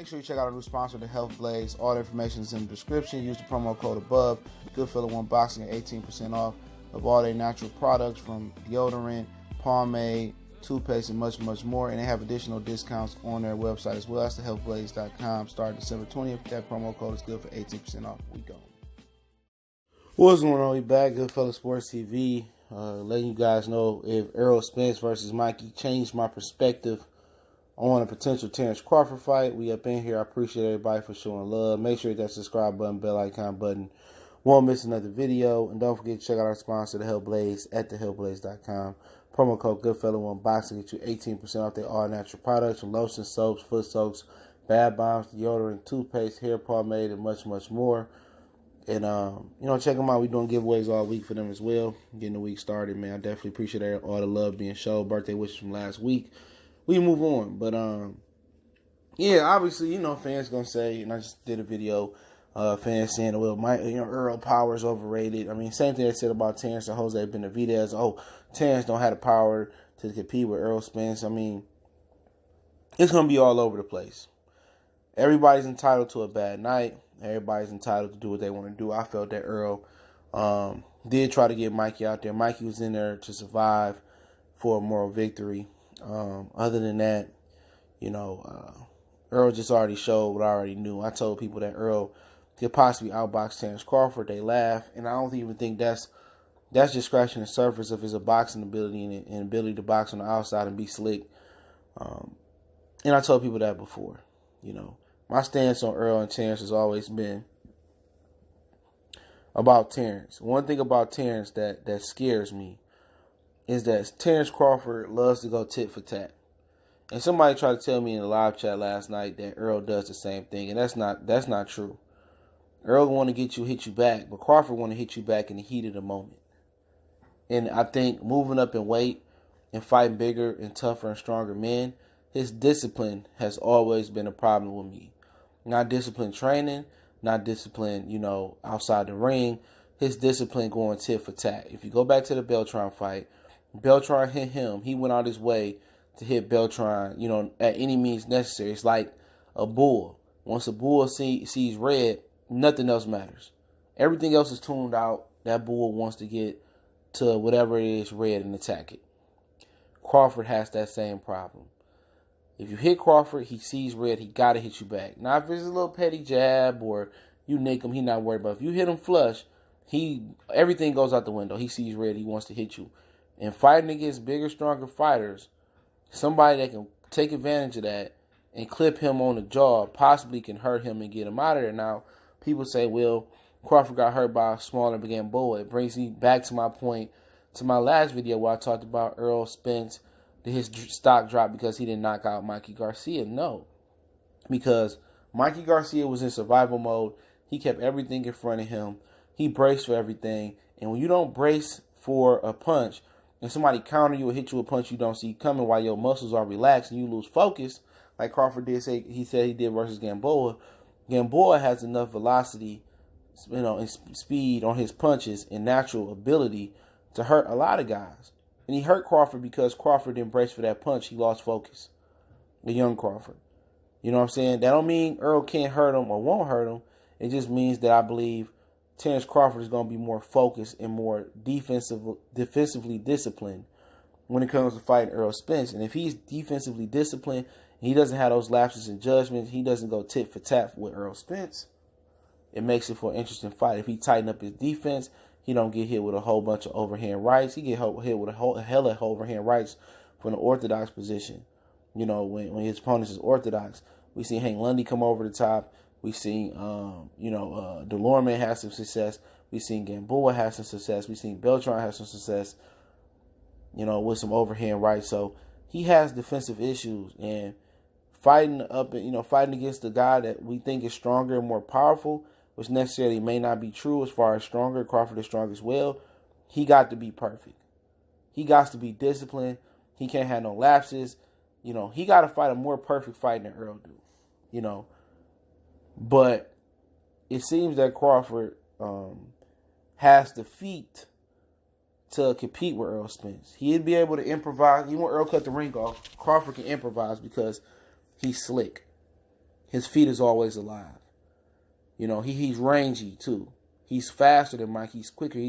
Make sure you check out our new sponsor, The Health Blaze. All the information is in the description. Use the promo code above. Goodfellow One Boxing at 18% off of all their natural products from deodorant, pomade, toothpaste, and much, much more. And they have additional discounts on their website as well. That's thehealthblaze.com. Starting December 20th. That promo code is good for 18% off. We go. What's going on? We back. Goodfellow Sports TV. Letting you guys know if Errol Spence versus Mikey changed my perspective on a potential Terence Crawford fight. We up in here. I appreciate everybody for showing love. Make sure you hit that subscribe button, bell icon button. Won't miss another video. And don't forget to check out our sponsor, The Health Blaze, at thehealthblaze.com. Promo code Goodfellow One Boxing get you 18% off their all natural products from lotions, soaps, foot soaks, bath bombs, deodorant, toothpaste, hair pomade, and much, much more. And, check them out. We're doing giveaways all week for them as well. Getting the week started, man. I definitely appreciate all the love being shown. Birthday wishes from last week. We move on. But, obviously, fans going to say, and I just did a video, fans saying, well, Errol power is overrated. I mean, same thing they said about Terence and Jose Benavidez. Oh, Terence don't have the power to compete with Errol Spence. I mean, it's going to be all over the place. Everybody's entitled to a bad night. Everybody's entitled to do what they want to do. I felt that Errol did try to get Mikey out there. Mikey was in there to survive for a moral victory. Other than that, Errol just already showed what I already knew. I told people that Errol could possibly outbox Terence Crawford. They laugh, and I don't even think that's just scratching the surface of his boxing ability and ability to box on the outside and be slick. And I told people that before. My stance on Errol and Terence has always been about Terence. One thing about Terence that scares me is that Terence Crawford loves to go tit for tat. And somebody tried to tell me in the live chat last night that Errol does the same thing, and that's not true. Errol want to hit you back, but Crawford want to hit you back in the heat of the moment. And I think moving up in weight and fighting bigger and tougher and stronger men, his discipline has always been a problem with me. Not disciplined training, not disciplined, outside the ring. His discipline going tit for tat. If you go back to the Beltran fight, Beltran hit him. He went out his way to hit Beltran, at any means necessary. It's like a bull. Once a bull sees red, nothing else matters. Everything else is tuned out. That bull wants to get to whatever it is red and attack it. Crawford has that same problem. If you hit Crawford, he sees red, he got to hit you back. Now, if it's a little petty jab or you nick him, he's not worried about it. If you hit him flush, everything goes out the window. He sees red, he wants to hit you. And fighting against bigger, stronger fighters, somebody that can take advantage of that and clip him on the jaw possibly can hurt him and get him out of there. Now, people say, well, Crawford got hurt by a smaller Gamboa. It brings me back to my point, to my last video where I talked about Errol Spence. Did his stock drop because he didn't knock out Mikey Garcia? No. Because Mikey Garcia was in survival mode. He kept everything in front of him. He braced for everything. And when you don't brace for a punch and somebody counter you or hit you a punch you don't see coming while your muscles are relaxed and you lose focus, like Crawford he said he did versus Gamboa, Gamboa has enough velocity, and speed on his punches and natural ability to hurt a lot of guys. And he hurt Crawford because Crawford didn't brace for that punch. He lost focus. The young Crawford. You know what I'm saying? That don't mean Errol can't hurt him or won't hurt him. It just means that I believe Terence Crawford is going to be more focused and more defensively disciplined when it comes to fighting Errol Spence. And if he's defensively disciplined, and he doesn't have those lapses in judgment, he doesn't go tit for tat with Errol Spence, it makes it for an interesting fight. If he tighten up his defense, he don't get hit with a whole bunch of overhand rights. He get hit with a hell of overhand rights from the orthodox position. When his opponent is orthodox. We seen Hank Lundy come over the top. We seen, Delorme have some success. We seen Gamboa have some success. We seen Beltran have some success, with some overhand rights. So he has defensive issues. And fighting against the guy that we think is stronger and more powerful, which necessarily may not be true as far as stronger. Crawford is strong as well. He got to be perfect. He got to be disciplined. He can't have no lapses. He got to fight a more perfect fight than Errol do. But it seems that Crawford has the feet to compete with Errol Spence. He'd be able to improvise. Even when Errol cut the ring off, Crawford can improvise because he's slick. his feet is always alive. You know, he's rangy too. He's faster than Mike. He's quicker.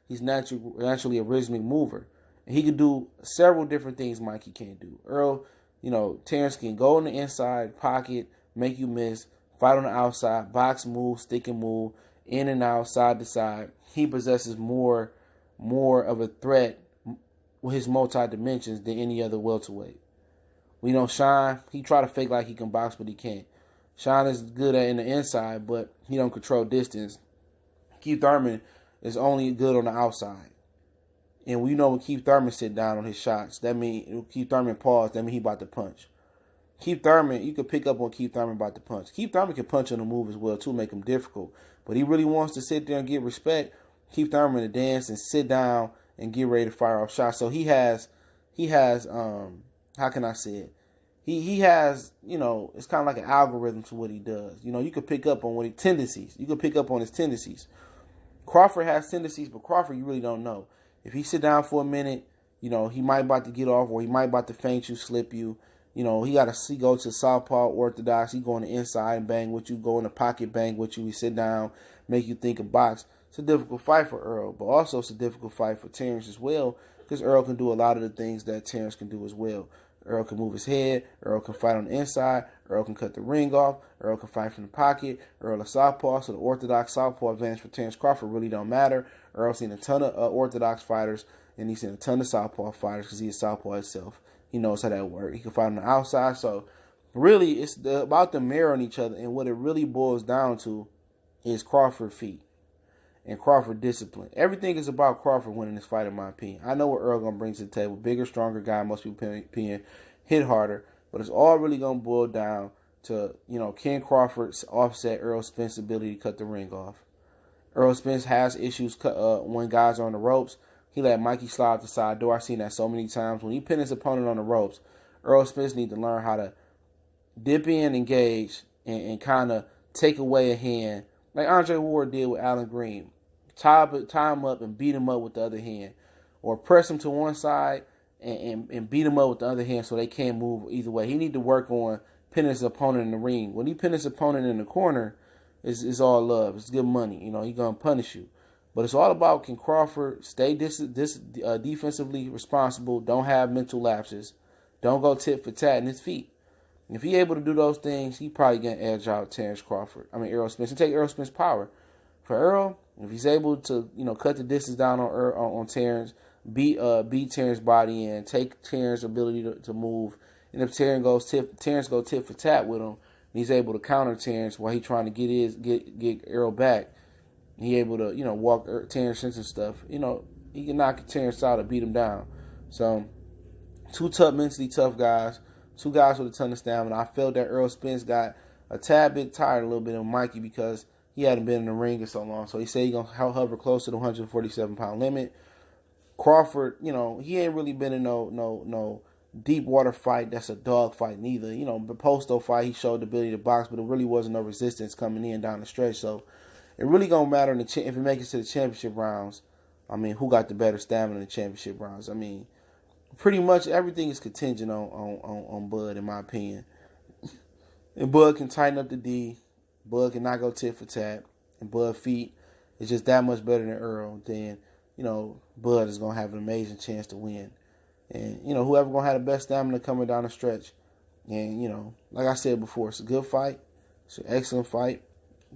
He's naturally a rhythmic mover. And he can do several different things Mikey can't do. Errol, you know, Terence can go on the inside, pocket, make you miss, fight on the outside, box move, stick and move, in and out, side to side. He possesses more of a threat with his multi-dimensions than any other welterweight. We know Sean, he try to fake like he can box, but he can't. Sean is good at in the inside, but he don't control distance. Keith Thurman is only good on the outside. And we know when Keith Thurman sit down on his shots, that means Keith Thurman pause, that means he about to punch. Keith Thurman, you could pick up on Keith Thurman about to punch. Keith Thurman can punch on the move as well too, make him difficult. But he really wants to sit there and get respect. Keith Thurman to dance and sit down and get ready to fire off shots. So he has how can I say it? He has, you know, it's kind of like an algorithm to what he does. You know, you could pick up on what tendencies. You could pick up on his tendencies. Crawford has tendencies, but Crawford you really don't know. If he sit down for a minute, you know, he might about to get off or he might about to feint you, slip you. You know, he got to go to southpaw, orthodox. He go on the inside and bang with you, go in the pocket, bang with you. He sit down, make you think of box. It's a difficult fight for Errol, but also it's a difficult fight for Terence as well because Errol can do a lot of the things that Terence can do as well. Errol can move his head. Errol can fight on the inside. Errol can cut the ring off. Errol can fight from the pocket. Errol is southpaw, so the orthodox southpaw advantage for Terence Crawford really don't matter. Errol's seen a ton of orthodox fighters, and he's seen a ton of southpaw fighters because he's southpaw himself. He knows how that works. He can fight on the outside. So really, it's about them mirroring each other, and what it really boils down to is Crawford feet and Crawford discipline. Everything is about Crawford winning this fight, in my opinion. I know what Errol going to bring to the table. Bigger, stronger guy, most people opinion, hit harder. But it's all really going to boil down to, you know, can Crawford offset Errol Spence's ability to cut the ring off? Errol Spence has issues when guys are on the ropes. He let Mikey slide out the side door. I've seen that so many times. When he pinned his opponent on the ropes, Errol Spence needs to learn how to dip in, engage, and kind of take away a hand, like Andre Ward did with Alan Green. Tie him up and beat him up with the other hand. Or press him to one side and beat him up with the other hand so they can't move either way. He need to work on pinning his opponent in the ring. When he pin his opponent in the corner, it's all love. It's good money. You know, he's going to punish you. But it's all about, can Crawford stay defensively responsible, don't have mental lapses, don't go tit for tat in his feet. If he's able to do those things, he probably going to edge out Errol Spence, and take Errol Spence's power. For Errol, if he's able to, you know, cut the distance down on Terence, beat Terence's body in, take Terence's ability to move, and if Terence goes tit for tat with him, and he's able to counter Terence while he's trying to get Errol back, he able to, you know, walk Terence into stuff. You know, he can knock Terence out or beat him down. So, two mentally tough guys, two guys with a ton of stamina. I felt that Errol Spence got a tad bit tired a little bit of Mikey because he hadn't been in the ring in so long. So he said he's going to hover close to the 147-pound limit. Crawford, you know, he ain't really been in no deep water fight that's a dog fight neither. You know, the Posto fight, he showed the ability to box, but it really wasn't no resistance coming in down the stretch. So it really going to matter if it makes it to the championship rounds. I mean, who got the better stamina in the championship rounds? I mean, pretty much everything is contingent on Bud, in my opinion. And Bud can tighten up the D. Bud cannot go tit for tat, and Bud feet is just that much better than Errol. Then, you know, Bud is gonna have an amazing chance to win, and you know, whoever gonna have the best stamina coming down the stretch. And you know, like I said before, it's a good fight, it's an excellent fight,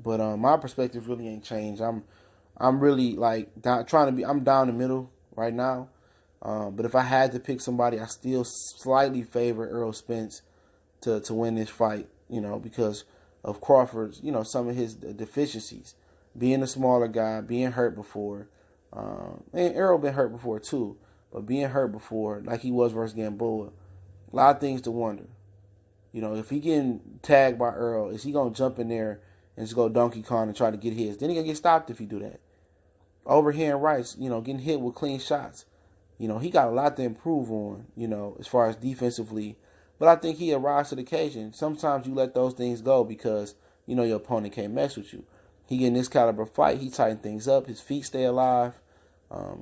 but my perspective really ain't changed. I'm really like I'm down the middle right now, but if I had to pick somebody, I still slightly favor Errol Spence to win this fight. You know, because of Crawford's, you know, some of his deficiencies. Being a smaller guy, being hurt before. And Errol been hurt before too. But being hurt before, like he was versus Gamboa, a lot of things to wonder. You know, if he getting tagged by Errol, is he going to jump in there and just go Donkey Kong and try to get his? Then he going to get stopped if he do that. Overhand rights, you know, getting hit with clean shots. You know, he got a lot to improve on, you know, as far as defensively. But I think he arrives to the occasion. Sometimes you let those things go because, you know, your opponent can't mess with you. He get in this caliber fight, he tighten things up. His feet stay alive.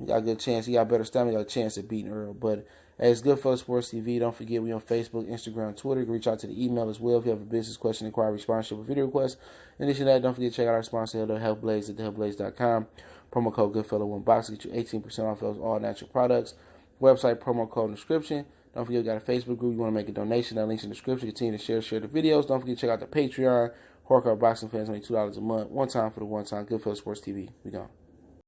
He got a good chance. He got better stamina. He got a chance at beating Errol. But Hey, it's Goodfellas Sports TV. Don't forget, we on Facebook, Instagram, Twitter. You can reach out to the email as well if you have a business question, inquiry, sponsorship, or video request. In addition to that, don't forget to check out our sponsor, Health Blaze, at thehealthblaze.com. Promo code Goodfella1Box to get you 18% off those all natural products. Website, promo code, and description. Don't forget, we got a Facebook group. You want to make a donation, that link's in the description. Continue to share the videos. Don't forget to check out the Patreon. Hardcore Boxing Fans, only $2 a month. One time for the one time. Goodfellas Sports TV. We gone.